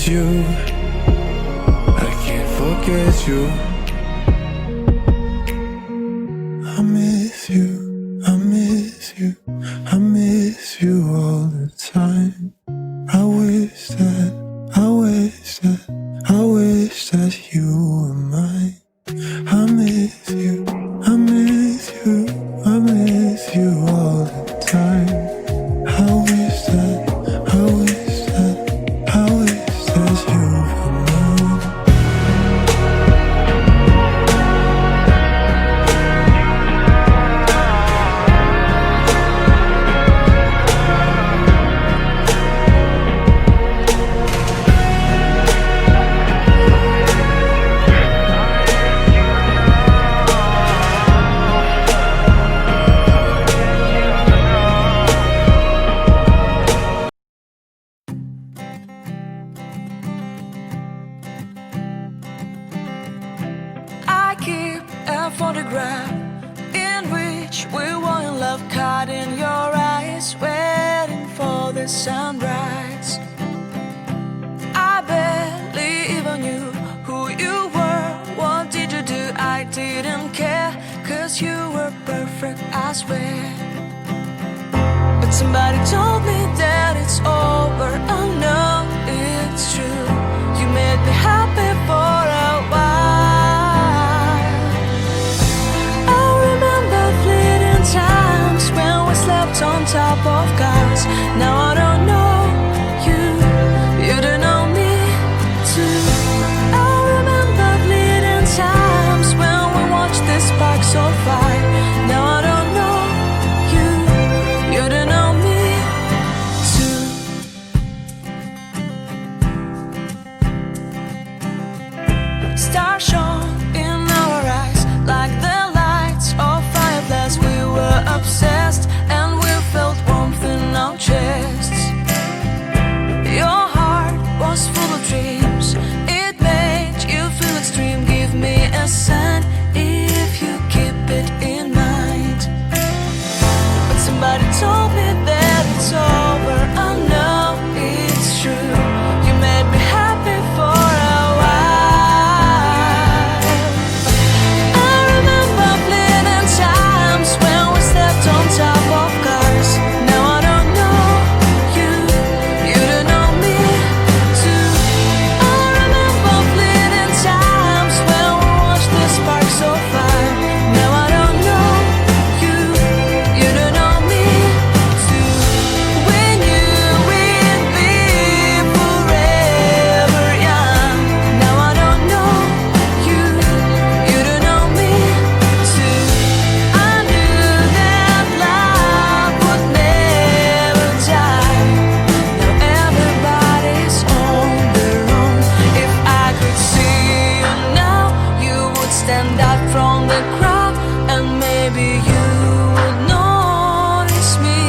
miss you. I can't forget you. I miss you, I miss you, I miss you all the time. I wish that, I wish that, I wish that you were mine. I miss you, I miss you, I miss you all the time. I wish that, I wish that, I wish that you were mine. I keep a photograph in which we were in love, caught in your eyes, waiting for the sunrise. I barely even knew who you were. What did you do? I didn't care, 'cause you were perfect, I swear. But somebody told me that it's over. I know it's true. You made me happy for a while. I remember fleeting times when we slept on top of cars. Now I don't know you, you don't know me too. I remember fleeting times when we watched the sparks so fire. Now I don't know you, you don't know me too. Stars shone in our eyes like the lights of fireflies. We were obsessed and we felt warmth in our chests. Your heart was full of dreams. It made you feel extreme. Give me a sign if you keep it in mind. But somebody told me that it's over. I know it's true. You made me happy for a while. I remember fleeting times when we slept on top of cars. Now I don't know you, you don't know me too. I remember fleeting times when we watched the sparks so fire. Now I don't know you, you don't know me too. We knew we'd be forever young. Now I don't know you, you don't know me too. I knew that love would never die. Now everybody's on their own. If I could see you now, you would stand out from the crowd, and maybe you would notice me.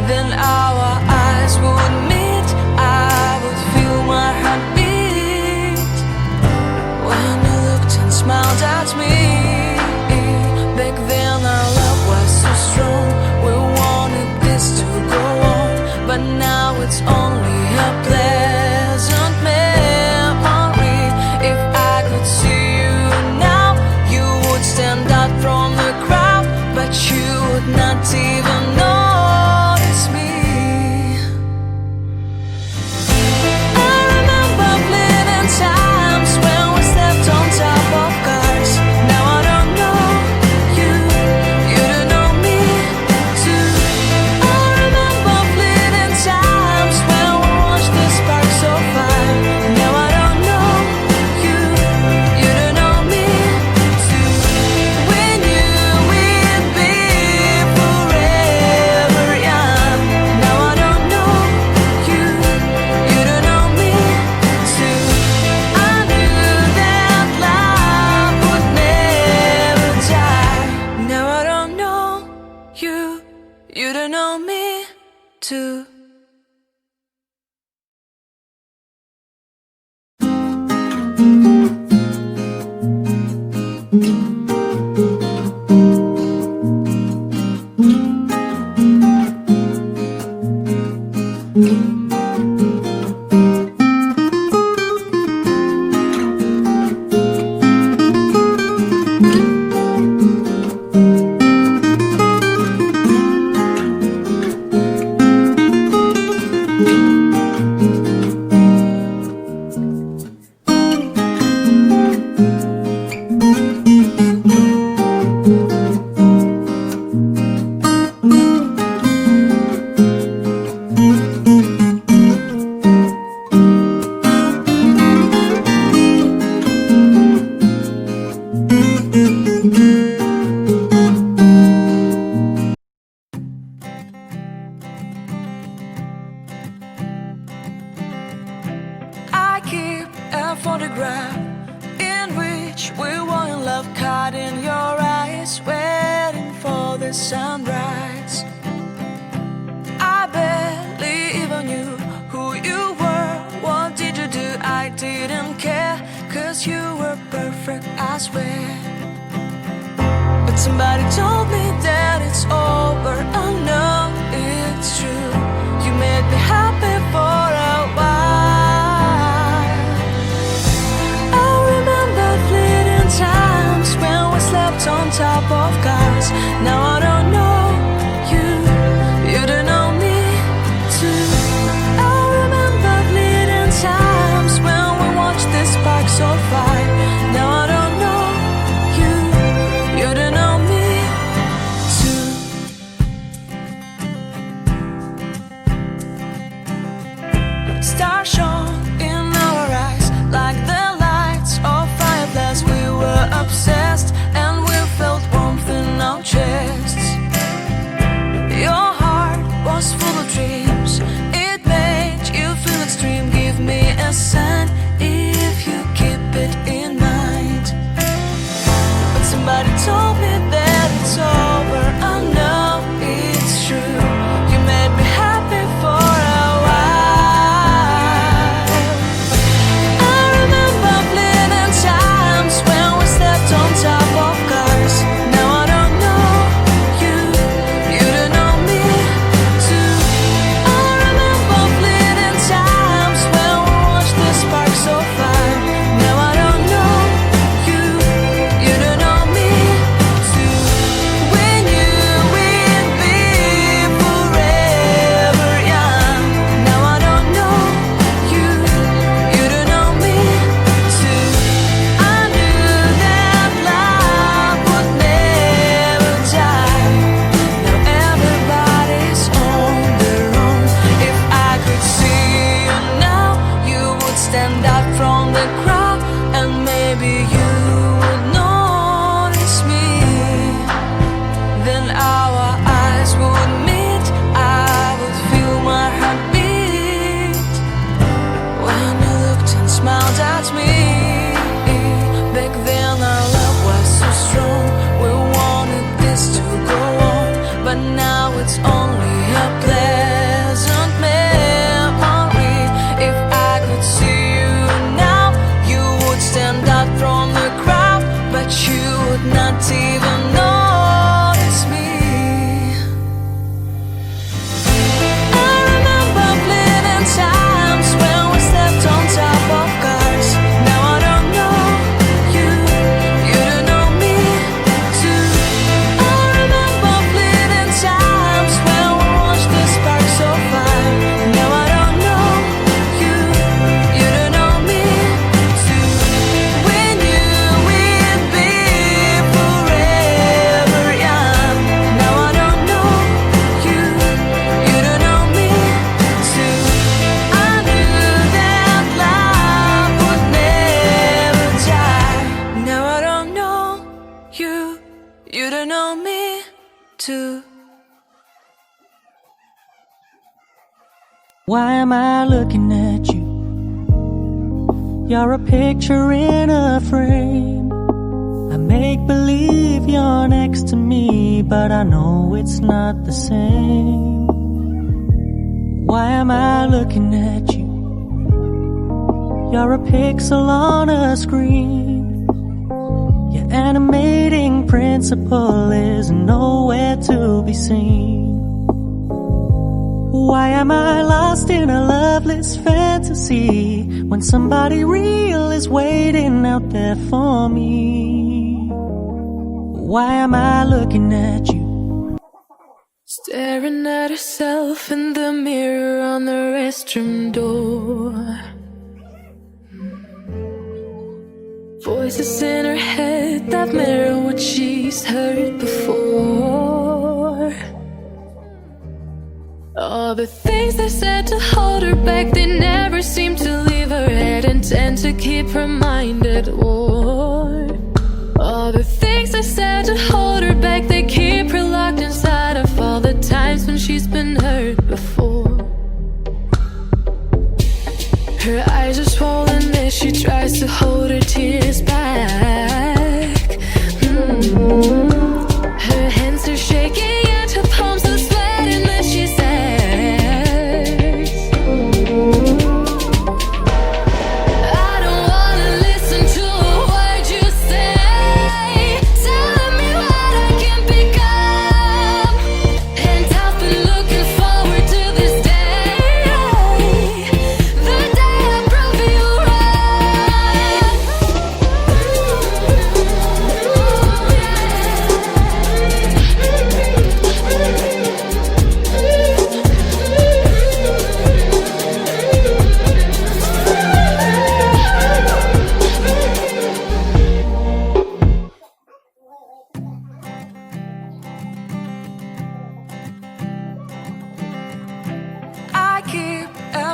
Then our eyes would meet. I would feel my heart beat when you looked and smiled at me. Back then our love was so strong. We wanted this to go on, but now it's only a pleasant memory. If I could see you now, you would stand out from the crowd, but you would not even notice me. I remember fleeting times when we slept on top of cars. Now I don't know you, you don't know me too. I remember fleeting times when we watched the sparks so fire. Now I don't know you, you don't know me too. We knew we'd be forever young. Now I don't know you, you don't know me too. I knew that love would never die. Now I don't know you, you don't know me too. the sunrise. I barely even knew who you were. What did you do? I didn't care, 'cause you were perfect, I swear. But somebody told me that it's over. I know it's true. You made me happy for a while. I remember fleeting times when we slept on top of cars. Now I don't know you, you don't know me too. I remember fleeting times when we watched the sparks of fire. Now I don't know you, you don't know me too. Stars shone in our eyes like the lights of fireflies. We were obsessed and we felt warmth in our chests. Your heart was full of dreams. It made you feel extreme. Give me a sign if you keep it in mind. But somebody told me that it's over. I know it's true. You made me happy for a while. I remember fleeting times when we slept on top of cars. Now I don't know you, you don't know me too. I remember fleeting times when we watched the sparks of fire. Now I don't know you, you don't know me too. We knew we'd be forever young. Now I don't know you, you don't know me too. I knew that love would never die. Now everybody's on their own. If I could see you now, you would stand out from the crowd, and maybe you would notice me. Then our eyes would meet. I would feel my heart beat when you looked and smiled at me. Back then our love was so strong. We wanted this to go on, but now it's only a pleasant memory. If I could see you now, you would stand out from the crowd, but you would not even notice me. I remember fleeting times when we slept on top of cars. Now I don't know you, you don't know me too. I remember fleeting times when we watched the sparks of fire. Now I don't know you, you don't know me too. We knew we'd be forever young. Now I don't know you, you don't know me too. I knew that love would never die. Now I don't know you, you don't know me too. Why am I looking at you? You're a picture in a frame. I make believe you're next to me, but I know it's not the same. Why am I looking at you? You're a pixel on a screen. Your animating principle is nowhere to be seen. Why am I lost in a loveless fantasy when somebody real is waiting out there for me? Why am I looking at you? Staring at herself in the mirror on the restroom door. Voices in her head that mirror what she's heard before. All the things they said to hold her back, they never seem to leave her head and tend to keep her mind at war. All the things they said to hold her back, they keep her locked inside of all the times when she's been hurt before. Her eyes are swollen as she tries to hold her tears back. Her hands are shaking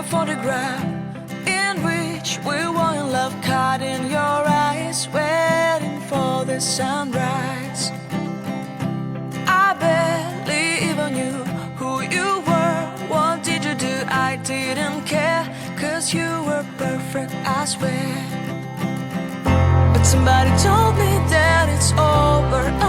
photograph in which we were in love, caught in your eyes, waiting for the sunrise. I barely even knew who you were. What did you do? I didn't care, 'cause you were perfect, I swear. But somebody told me that it's over.